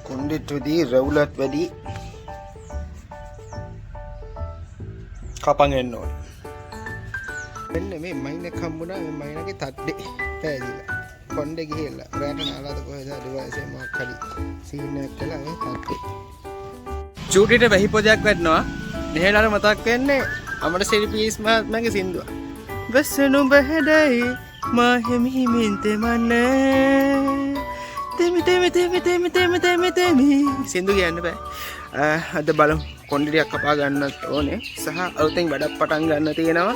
කොණ්ඩෙට වැඩි රවුලත් වැඩි කපන් එන්න ඕනේ. මෙන්න මේ මයින් එක හම්බුණා. මේ මයින්ගේ තට්ටේ පෑදිලා. කොණ්ඩේ ගිහිල්ලා රැට නාලාද කොහෙද අඩුවයිසේ මොකක් හරි සීන් එකක් කළා මේ තට්ටේ. චූටිට වෙහි පොදයක් වැටෙනවා. මෙහෙලාට මතක් වෙන්නේ අමර සිරිපීස් මහත්මයාගේ සින්දුව. බස්සනු බහැඩයි මා හිමි හිමින් තෙමන්නේ තෙමි තෙමි තෙමි තෙමි තෙමි තෙමි තෙමි සින්දු කියන්න බෑ. අද බලමු කොණ්ඩියක් කපා ගන්නත් ඕනේ සහ අලුතෙන් වැඩක් පටන් ගන්න තියෙනවා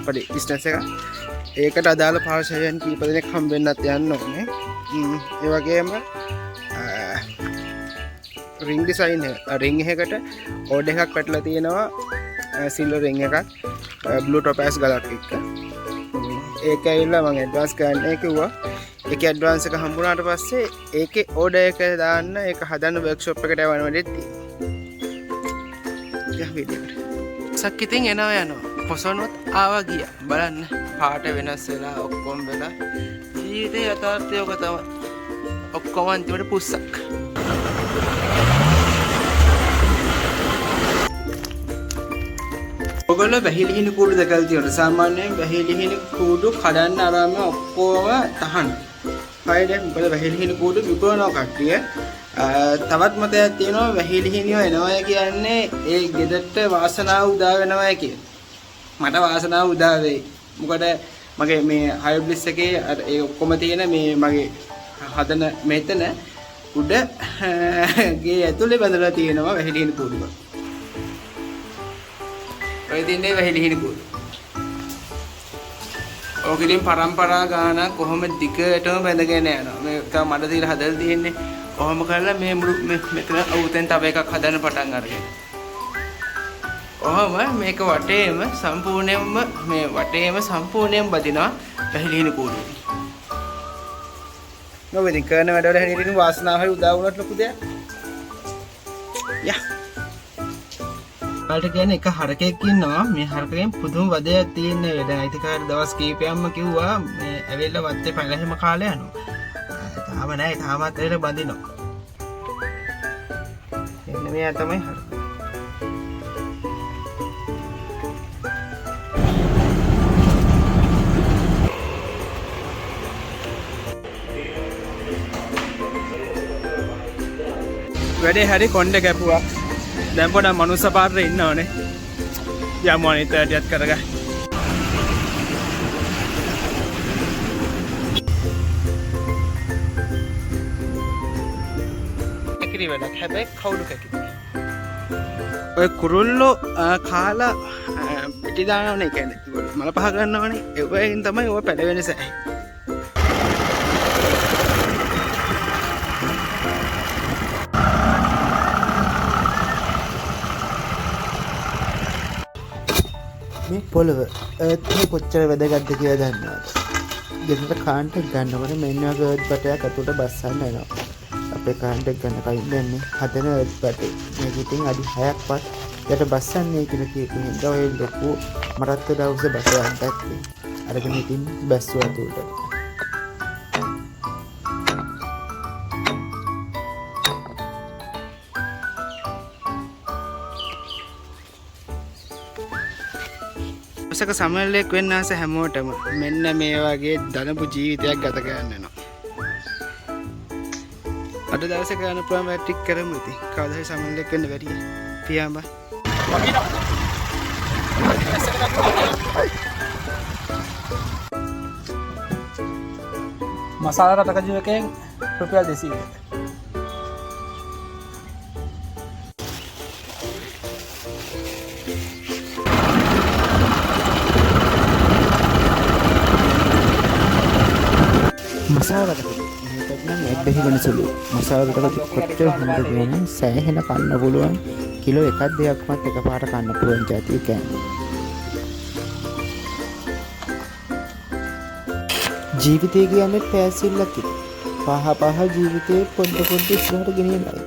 පොඩි බිස්නස් එකක්. ඒකට අදාළ පාර්ශවයන් කීප දෙනෙක් හම්බෙන්නත් යන්න ඕනේ. ඒ වගේම රින් ඩිසයින් රින් එකකට ඕඩර් එකක් පැටලා තියෙනවා. සිල්වර් රින් එකක් බ්ලූ ටොපෑස් ගලක් එක්ක. ඒක ඇවිල්ලා මම ඇඩ්වාන්ස් ගන්න කිව්වා. ඒක ඇඩ්වාන්ස් එක හම්බුනාට පස්සේ ඒකේ ඕඩර් එක දාන්න ඒක හදන්න වර්ක්ෂොප් එකට යවන්න වැඩිත් තියෙනවා. යා වීඩියෝ. සක්කිතින් එනවා යනවා. පොසොනොත් ආවා ගියා. බලන්න පාට වෙනස් වෙලා ඔක්කොම වෙලා ජීවිතේ යථාර්ථය ඔක තමයි. ඔක්කොම අන්තිමට පුස්සක්. ඔයගොල්ලෝ වැහිලිහිණි කූඩු දැකලා තියෙනවා. සාමාන්‍යයෙන් වැහිලිහිණි කූඩු කඩන්න ආරාම ඔක්කොම තහන. හයිද මොකද වැහිලිහිණි කූඩු විකුණනවා කට්ටිය. තවත් මතයක් තියෙනවා වැහිලිහිණියෝ එනවා කියන්නේ ඒ ගෙදරට වාසනාව උදා වෙනවා කියලා. මට වාසනාව උදා වෙයි. මොකද මගේ මේ හයිබ්ලිස් එකේ ඒ ඔක්කොම තියෙන මේ මගේ හදන මෙතන උඩ ගේ ඇතුලේ බඳලා තියෙනවා වැහිලිහිණි කූඩු. ඔය දින්නේ වැහිලිහිණි කූඩු. ඕකෙලින් පරම්පරා ගාන කොහොම දිගටම බැඳගෙන යනවා. මේක මඩ දීලා හදලා තියෙන්නේ. කොහොම කරලා මේ මෙතන අවුතෙන් තව එකක් හදන්න පටන් අරගෙන. කොහොම මේක වටේම සම්පූර්ණයෙන්ම බදිනවා වැහිලිහිණි කූඩු. නෝ ඉතින් කරන වැඩවල හැටියට වාසනාව හරි උදා වුණත් ලොකු දෙයක්. යා වලට කියන්නේ එක හරකෙක් ඉන්නවා. මේ හරකෙන් පුදුම වදයක් තියෙන වෙලාව. අයිතිකාර දවස් කීපයක්ම කිව්වා මේ ඇවිල්ලා වත්තේ පළහැම කාලේ යනවා. තාම නැහැ. තාමත් ඇවිල්ලා බඳිනවා. එන්න මෙයා තමයි හරක. වැඩේ හරි කොණ්ඩේ කැපුවා. දැන් පොඩක් මනුස්ස පාරේ ඉන්නවනේ. යමු අනිත් ඇටියත් කරගන්න. එකිරි වැඩක් හැබැයි කවුරු කැකිද? ඔය කුරුල්ලෝ කාලා පිටි දානවනේ කියන්නේ. මල පහ ගන්නවනේ. ඒවෙන් තමයි ඔය පැලවෙන සැහැ. මේ පොළව ඒත්නේ කොච්චර වැදගත්ද කියලා දන්නවද? ගෙදර කාන්ට් එක ගන්නකොට මෙන්න වගේ ඒත් බටයක් අතට බස්සන්න එනවා. අපේ කාන්ට් එක ගන්න කයින් දැන්නේ හදන ඒත් බටේ. මේක ඉතින් අඩි 6ක්වත් යට බස්සන්නේ කියලා කියපු හින්දා ඔය ලොකු මරත් දවසේ බසයක් දැක්කේ. අරගෙන ඉතින් බැස්සුවා උඩට. සක සමනලෙක් වෙන්න ආස හැමෝටම මෙන්න මේ වගේ දනපු ජීවිතයක් ගත කරන්න වෙනවා. අද දවසේ කරන්න පුළුවන් වැඩ ටික කරමු ඉතින්. කවදා හරි සමනලෙක් වෙන්න බැරිය. පියාඹා. මසාලා රට කජුවකෙන් රුපියල් 200. මසාලකට මේකට නම් ඇඩ් එකගෙන සුළු. මසාලකට කොච්චර හොඳද කියන්නේ සෑහෙන කන්න පුළුවන්. කිලෝ එකක් දෙකක්වත් එකපාරට කන්න පුළුවන් જાතිය කියන්නේ. ජීවිතය කියන්නේ පැසිල්ලක්. පහ ජීවිතේ පොඩ ඉස්සරහට ගෙනියනවා.